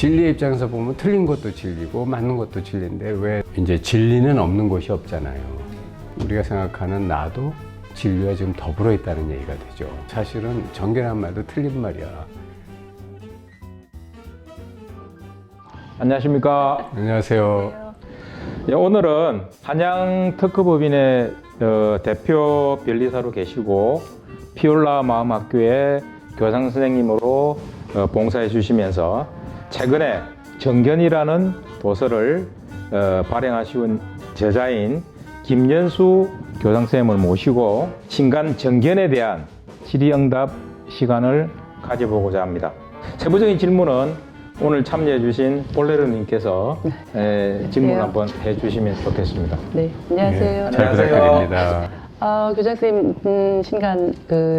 진리의 입장에서 보면 틀린 것도 진리고 맞는 것도 진리인데 왜 이제 진리는 없는 곳이 없잖아요. 우리가 생각하는 나도 진리와 지금 더불어 있다는 얘기가 되죠. 사실은 정견한 말도 틀린 말이야. 안녕하십니까. 안녕하세요. 예, 오늘은 한양특급법인의 대표 변리사로 계시고 피올라 마음학교의 교장 선생님으로 봉사해 주시면서 최근에 정견이라는 도서를 발행하신 저자인 김연수 교장 선생님을 모시고 신간 정견에 대한 질의응답 시간을 가져보고자 합니다. 세부적인 질문은 오늘 참여해 주신 볼레르님께서 질문 한번 해주시면 좋겠습니다. 네, 안녕하세요. 네, 잘 부탁드립니다. 교장 선생님 신간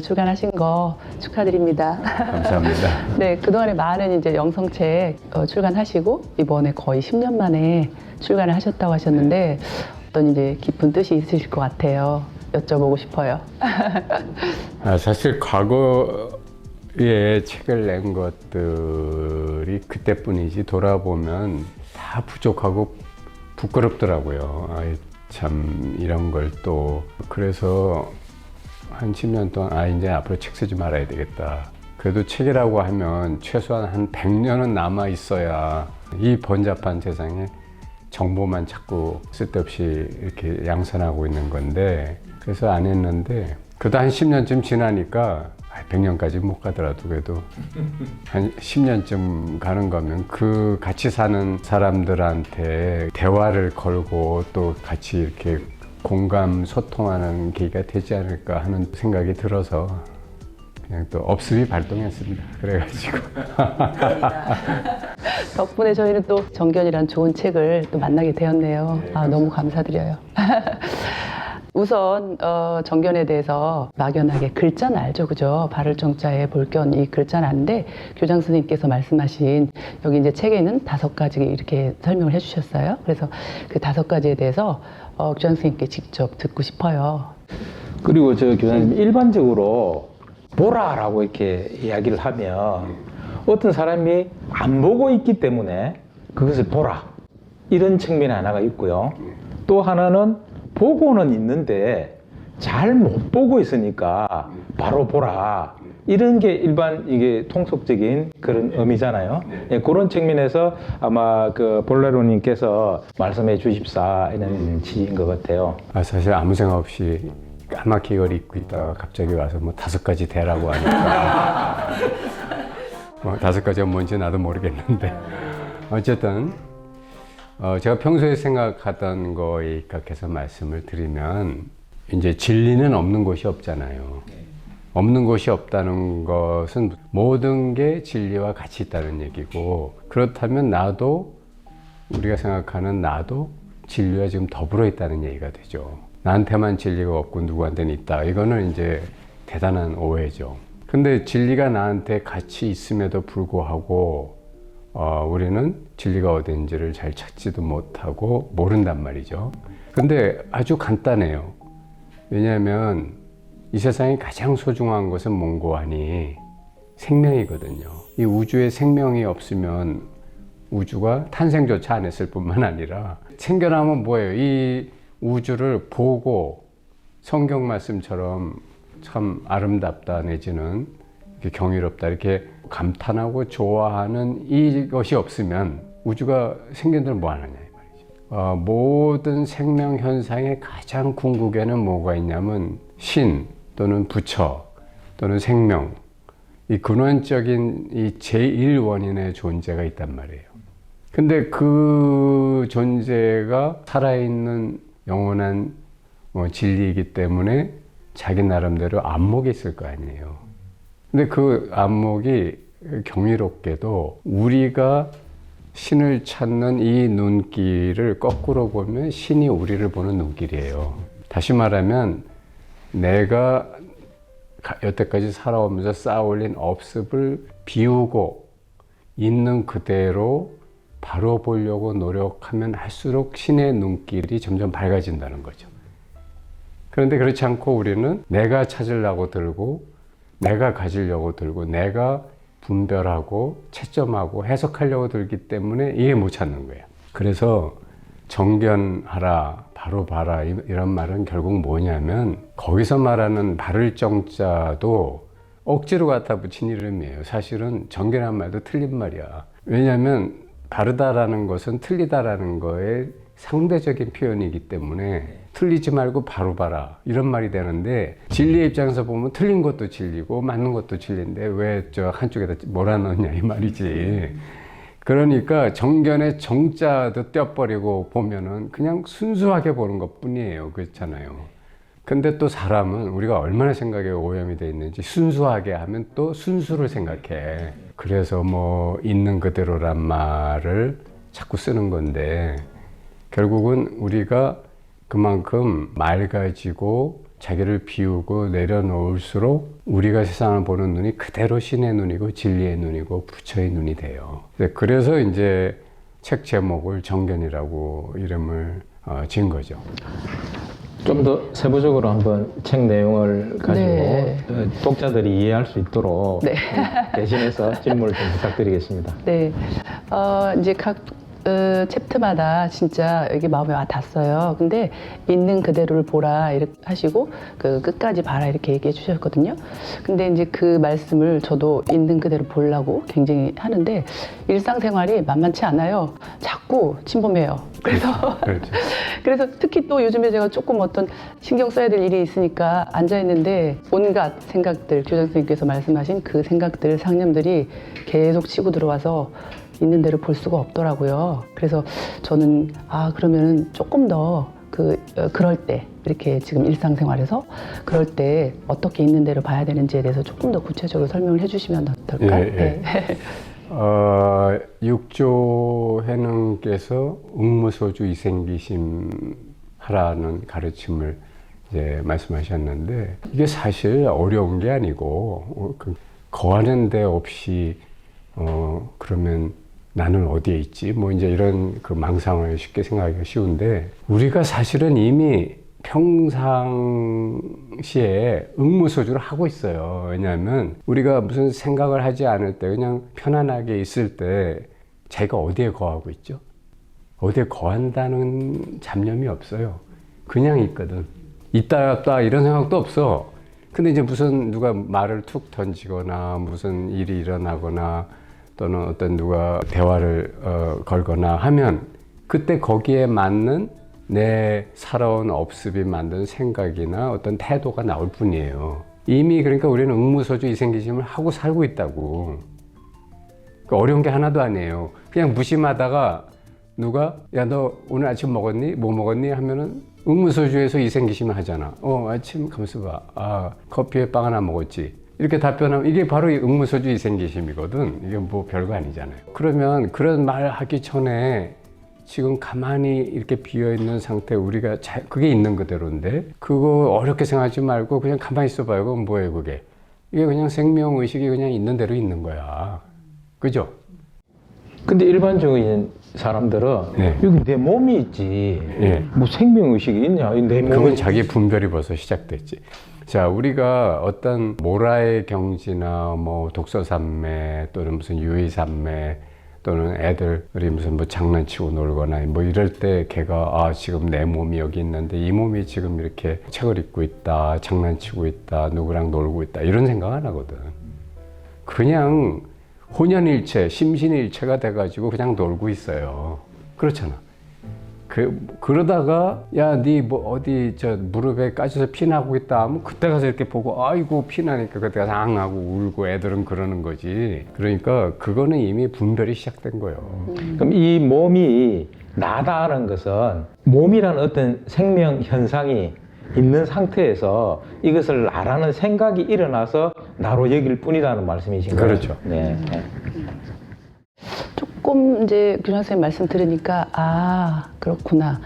출간하신 거 축하드립니다. 감사합니다. 네, 그동안에 많은 이제 영성책 출간하시고 이번에 거의 10년 만에 출간을 하셨다고 하셨는데 어떤 이제 깊은 뜻이 있으실 것 같아요. 여쭤보고 싶어요. 사실 과거에 책을 낸 것들이 그때뿐이지 돌아보면 다 부족하고 부끄럽더라고요. 참 이런 걸 또 그래서 한 10년 동안 이제 앞으로 책 쓰지 말아야 되겠다. 그래도 책이라고 하면 최소한 한 100년은 남아 있어야 이 번잡한 세상에 정보만 자꾸 쓸데없이 이렇게 양산하고 있는 건데 그래서 안 했는데 그래도 한 10년쯤 지나니까 100년까지 못 가더라도 그래도 한 10년쯤 가는 거면 그 같이 사는 사람들한테 대화를 걸고 또 같이 이렇게 공감 소통하는 계기가 되지 않을까 하는 생각이 들어서 그냥 또 업습이 발동했습니다. 그래가지고 덕분에 저희는 또 정견이란 좋은 책을 또 만나게 되었네요. 너무 감사드려요. 우선 정견에 대해서 막연하게 글자는 알죠, 그죠? 발을 정자에 볼견 이 글자는 아는데 교장 선생님께서 말씀하신 여기 이제 책에는 5가지 이렇게 설명을 해주셨어요. 그래서 그 5가지에 대해서 교장 선생님께 직접 듣고 싶어요. 그리고 저 교장님 일반적으로 보라라고 이렇게 이야기를 하면 어떤 사람이 안 보고 있기 때문에 그것을 보라 이런 측면이 하나가 있고요. 또 하나는 보고는 있는데 잘 못 보고 있으니까 바로 보라 이런 게 일반 이게 통속적인 그런 의미잖아요. 예, 그런 측면에서 아마 그 볼레로님께서 말씀해 주십사 이런 취지인 것 같아요. 사실 아무 생각 없이 까맣게 이걸 입고 있다가 갑자기 와서 뭐 5가지 대라고 하니까 5가지가 뭔지 나도 모르겠는데 어쨌든 제가 평소에 생각하던 거에 입각해서 말씀을 드리면 이제 진리는 없는 곳이 없잖아요. 없는 곳이 없다는 것은 모든 게 진리와 같이 있다는 얘기고 그렇다면 나도 우리가 생각하는 나도 진리와 지금 더불어 있다는 얘기가 되죠. 나한테만 진리가 없고 누구한테는 있다. 이거는 이제 대단한 오해죠. 근데 진리가 나한테 같이 있음에도 불구하고 우리는 진리가 어딘지를 잘 찾지도 못하고 모른단 말이죠. 근데 아주 간단해요. 왜냐하면 이 세상에 가장 소중한 것은 뭔고 하니 생명이거든요. 이 우주에 생명이 없으면 우주가 탄생조차 안 했을 뿐만 아니라 생겨나면 뭐예요? 이 우주를 보고 성경 말씀처럼 참 아름답다 내지는 이렇게 경이롭다 이렇게 감탄하고 좋아하는 이것이 없으면 우주가 생긴들 뭐 하느냐 이 말이죠. 모든 생명 현상의 가장 궁극에는 뭐가 있냐면 신 또는 부처 또는 생명 이 근원적인 이 제1원인의 존재가 있단 말이에요. 근데 그 존재가 살아있는 영원한 진리이기 때문에 자기 나름대로 안목이 있을 거 아니에요. 근데 그 안목이 경이롭게도 우리가 신을 찾는 이 눈길을 거꾸로 보면 신이 우리를 보는 눈길이에요. 다시 말하면 내가 여태까지 살아오면서 쌓아올린 업습을 비우고 있는 그대로 바로 보려고 노력하면 할수록 신의 눈길이 점점 밝아진다는 거죠. 그런데 그렇지 않고 우리는 내가 찾으려고 들고 내가 가지려고 들고 내가 분별하고 채점하고 해석하려고 들기 때문에 이해 못 찾는 거예요. 그래서 정견하라, 바로 봐라 이런 말은 결국 뭐냐면 거기서 말하는 바를 정자도 억지로 갖다 붙인 이름이에요. 사실은 정견한 말도 틀린 말이야. 왜냐하면 바르다라는 것은 틀리다라는 거에 상대적인 표현이기 때문에 틀리지 말고 바로 봐라 이런 말이 되는데 진리의 입장에서 보면 틀린 것도 진리고 맞는 것도 진리인데 왜 저 한쪽에다 몰아넣냐 이 말이지. 그러니까 정견의 정자도 떼어버리고 보면은 그냥 순수하게 보는 것 뿐이에요. 그렇잖아요. 근데 또 사람은 우리가 얼마나 생각에 오염이 돼 있는지 순수하게 하면 또 순수를 생각해. 그래서 뭐 있는 그대로란 말을 자꾸 쓰는 건데 결국은 우리가 그만큼 맑아지고 자기를 비우고 내려놓을수록 우리가 세상을 보는 눈이 그대로 신의 눈이고 진리의 눈이고 부처의 눈이 돼요. 그래서 이제 책 제목을 정견이라고 이름을 지은 거죠. 좀 더 세부적으로 한번 책 내용을 가지고 네. 독자들이 이해할 수 있도록 네. 대신해서 질문을 좀 부탁드리겠습니다. 네. 이제 각 챕터마다 진짜 여기 마음에 와 닿았어요. 근데 있는 그대로를 보라 이렇게 하시고 그 끝까지 봐라 이렇게 얘기해 주셨거든요. 근데 이제 그 말씀을 저도 있는 그대로 보려고 굉장히 하는데 일상생활이 만만치 않아요. 자꾸 침범해요. 그래서 그렇죠. 그래서 특히 또 요즘에 제가 조금 어떤 신경 써야 될 일이 있으니까 앉아 있는데 온갖 생각들 교장 선생님께서 말씀하신 그 생각들 상념들이 계속 치고 들어와서 있는 대로 볼 수가 없더라고요. 그래서 저는 그러면은 조금 더 그럴 때 이렇게 지금 일상생활에서 그럴 때 어떻게 있는 대로 봐야 되는지에 대해서 조금 더 구체적으로 설명을 해주시면 어떨까요? 예, 예. 네. 육조 해능께서 응무소주 이생기심 하라는 가르침을 이제 말씀하셨는데 이게 사실 어려운 게 아니고 거하는 데 없이 그러면 나는 어디에 있지? 뭐 이제 이런 그 망상을 쉽게 생각하기가 쉬운데 우리가 사실은 이미 평상시에 응무소주를 하고 있어요. 왜냐하면 우리가 무슨 생각을 하지 않을 때 그냥 편안하게 있을 때 자기가 어디에 거하고 있죠? 어디에 거한다는 잡념이 없어요. 그냥 있거든. 있다 없다 이런 생각도 없어. 근데 이제 무슨 누가 말을 툭 던지거나 무슨 일이 일어나거나 또는 어떤 누가 대화를 걸거나 하면 그때 거기에 맞는 내 살아온 업습이 만든 생각이나 어떤 태도가 나올 뿐이에요. 이미 그러니까 우리는 응무소주 이생기심을 하고 살고 있다고. 그러니까 어려운 게 하나도 아니에요. 그냥 무심하다가 누가 야 너 오늘 아침 먹었니? 뭐 먹었니? 하면은 응무소주에서 이생기심을 하잖아. 아침 가만있어 봐. 커피에 빵 하나 먹었지. 이렇게 답변하면 이게 바로 응무소주 이생기심이거든. 이게 뭐 별거 아니잖아요. 그러면 그런 말 하기 전에 지금 가만히 이렇게 비어있는 상태 우리가 그게 있는 그대로인데 그거 어렵게 생각하지 말고 그냥 가만히 있어봐요. 그건 뭐예요 그게? 이게 그냥 생명의식이 그냥 있는 대로 있는 거야. 그죠? 근데 일반적인 사람들은 네. 여기 내 몸이 있지. 네. 뭐 생명의식이 있냐? 내 몸이. 그건 자기 분별이 벌써 시작됐지. 자, 우리가 어떤 모라의 경지나 뭐 독서산매 또는 무슨 유의산매 또는 애들이 무슨 뭐 장난치고 놀거나 뭐 이럴 때 걔가 지금 내 몸이 여기 있는데 이 몸이 지금 이렇게 책을 읽고 있다, 장난치고 있다, 누구랑 놀고 있다 이런 생각 안 하거든. 그냥 혼연일체, 심신일체가 돼가지고 그냥 놀고 있어요. 그렇잖아. 그러다가 네 뭐 어디 저 무릎에 까져서 피 나고 있다 하면 그때 가서 이렇게 보고 아이고 피 나니까 그때 가서 앙하고 울고 애들은 그러는 거지. 그러니까 그거는 이미 분별이 시작된 거예요. 그럼 이 몸이 나다라는 것은 몸이라는 어떤 생명 현상이 있는 상태에서 이것을 나라는 생각이 일어나서 나로 여길 뿐이라는 말씀이신가요? 그렇죠. 네. 조금 이제 교장 선생님 말씀 들으니까 그렇구나.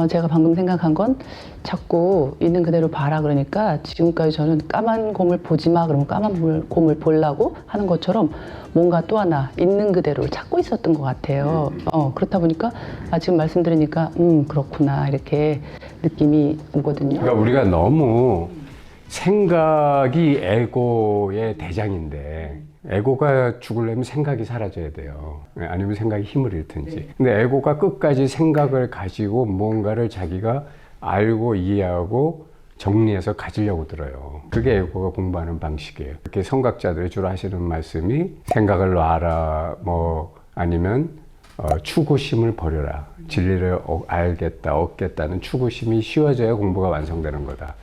제가 방금 생각한 건 자꾸 있는 그대로 봐라 그러니까 지금까지 저는 까만 곰을 보지 마 그러면 까만 곰을 보려고 하는 것처럼 뭔가 또 하나 있는 그대로를 찾고 있었던 것 같아요. 그렇다 보니까 지금 말씀 들으니까 그렇구나 이렇게 느낌이 오거든요. 그러니까 우리가 너무 생각이 에고의 대장인데 에고가 죽으려면 생각이 사라져야 돼요. 아니면 생각이 힘을 잃든지. 근데 에고가 끝까지 생각을 가지고 뭔가를 자기가 알고 이해하고 정리해서 가지려고 들어요. 그게 에고가 공부하는 방식이에요. 이렇게 성각자들이 주로 하시는 말씀이 생각을 놔라, 뭐 아니면 추구심을 버려라. 진리를 알겠다, 얻겠다는 추구심이 쉬워져야 공부가 완성되는 거다.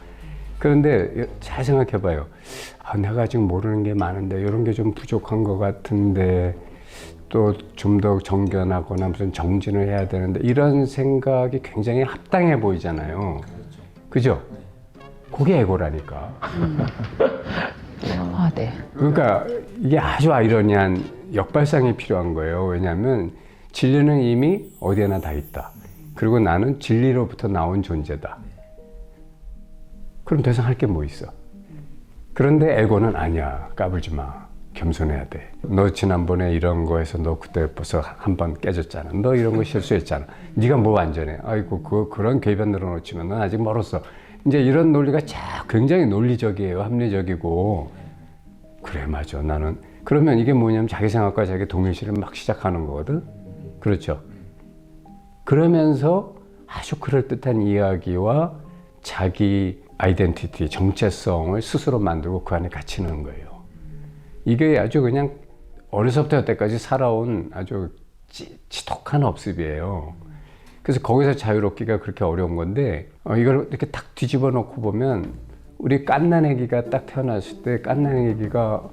그런데 잘 생각해봐요. 내가 아직 모르는 게 많은데 이런 게 좀 부족한 것 같은데 또 좀 더 정견하거나 무슨 정진을 해야 되는데 이런 생각이 굉장히 합당해 보이잖아요. 그죠? 그게 에고라니까. 아, 네. 그러니까 이게 아주 아이러니한 역발상이 필요한 거예요. 왜냐하면 진리는 이미 어디에나 다 있다. 그리고 나는 진리로부터 나온 존재다. 그럼 더 이상 할 게 뭐 있어? 그런데 에고는 아니야. 까불지 마. 겸손해야 돼. 너 지난번에 이런 거에서 너 그때 벌써 한 번 깨졌잖아. 너 이런 거 실수했잖아. 네가 뭐 완전해. 아이고 그런 궤변 늘어놓치면 넌 아직 멀었어. 이제 이런 논리가 굉장히 논리적이에요. 합리적이고. 그래 맞아. 나는 그러면 이게 뭐냐면 자기 생각과 자기 동일시를 막 시작하는 거거든. 그렇죠. 그러면서 아주 그럴듯한 이야기와 자기 아이덴티티, 정체성을 스스로 만들고 그 안에 갇히는 거예요. 이게 아주 그냥 어려서부터 여태까지 살아온 아주 지독한 업습이에요. 그래서 거기서 자유롭기가 그렇게 어려운 건데 이걸 이렇게 딱 뒤집어 놓고 보면 우리 갓난아기가 딱 태어났을 때 갓난아기가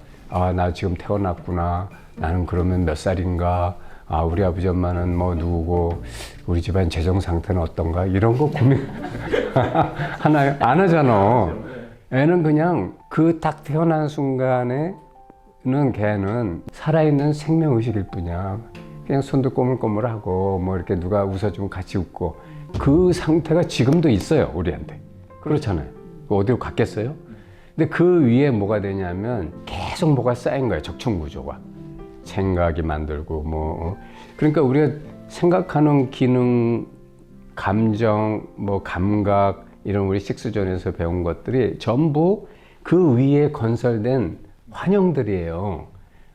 나 지금 태어났구나. 나는 그러면 몇 살인가? 우리 아버지 엄마는 뭐 누구고 우리 집안 재정 상태는 어떤가? 이런 거 고민 하나 안 하잖아. 애는 그냥 그 딱 태어난 순간에는 걔는 살아있는 생명의식일 뿐이야. 그냥 손도 꼬물꼬물하고 뭐 이렇게 누가 웃어주면 같이 웃고 그 상태가 지금도 있어요. 우리한테. 그렇잖아요. 어디로 갔겠어요? 근데 그 위에 뭐가 되냐면 계속 뭐가 쌓인 거예요. 적층구조가. 생각이 만들고 뭐 그러니까 우리가 생각하는 기능, 감정, 뭐 감각 이런 우리 식스존에서 배운 것들이 전부 그 위에 건설된 환영들이에요.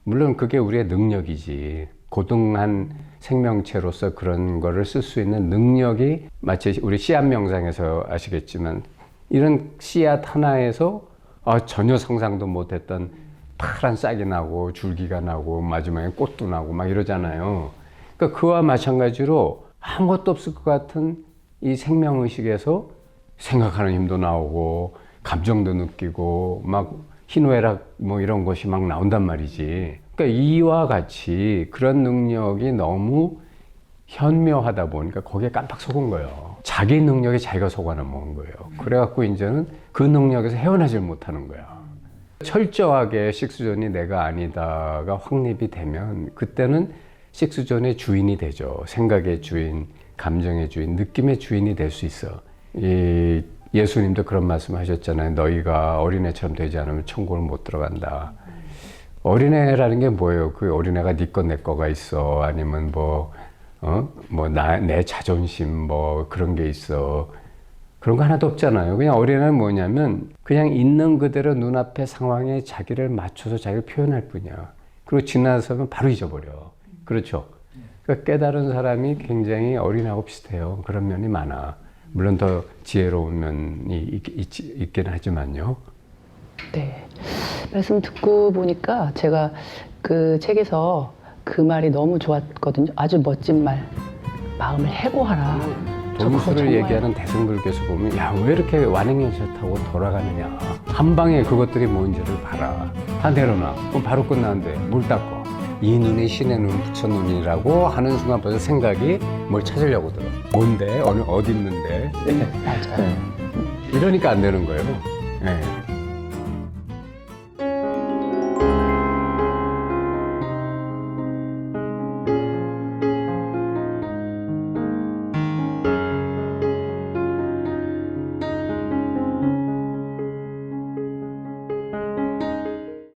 물론 그게 우리의 능력이지. 고등한 생명체로서 그런 거를 쓸 수 있는 능력이 마치 우리 씨앗 명상에서 아시겠지만 이런 씨앗 하나에서 전혀 상상도 못했던 파란 싹이 나고 줄기가 나고 마지막에 꽃도 나고 막 이러잖아요. 그러니까 그와 마찬가지로 아무것도 없을 것 같은 이 생명의식에서 생각하는 힘도 나오고 감정도 느끼고 막 희노애락 뭐 이런 것이 막 나온단 말이지. 그러니까 이와 같이 그런 능력이 너무 현묘하다 보니까 거기에 깜빡 속은 거예요. 자기 능력에 자기가 속아넘은 거예요. 그래갖고 이제는 그 능력에서 헤어나질 못하는 거야. 철저하게 식스존이 내가 아니다가 확립이 되면 그때는 식스존의 주인이 되죠. 생각의 주인, 감정의 주인, 느낌의 주인이 될 수 있어. 예수님도 그런 말씀 하셨잖아요. 너희가 어린애처럼 되지 않으면 천국을 못 들어간다. 어린애라는 게 뭐예요? 그 어린애가 네 거 내 거가 있어. 아니면 내 자존심 뭐 그런 게 있어. 그런 거 하나도 없잖아요. 그냥 어린애는 뭐냐면 그냥 있는 그대로 눈앞의 상황에 자기를 맞춰서 자기를 표현할 뿐이야. 그리고 지나서면 바로 잊어버려. 그렇죠? 그러니까 깨달은 사람이 굉장히 어린애하고 비슷해요. 그런 면이 많아. 물론 더 지혜로운 면이 있긴 하지만요. 네. 말씀 듣고 보니까 제가 그 책에서 그 말이 너무 좋았거든요. 아주 멋진 말. 마음을 해고하라. 도무수를 얘기하는 대승불교에서 보면 야, 왜 이렇게 완행연차 타고 돌아가느냐. 한 방에 그것들이 뭔지를 봐라. 다 내려놔. 그럼 바로 끝나는데 물 닦어. 이 눈에 신의 눈, 부처 눈이라고 하는 순간 벌써 생각이 뭘 찾으려고 들어. 뭔데? 어디 있는데? 맞아요. 이러니까 안 되는 거예요. 네.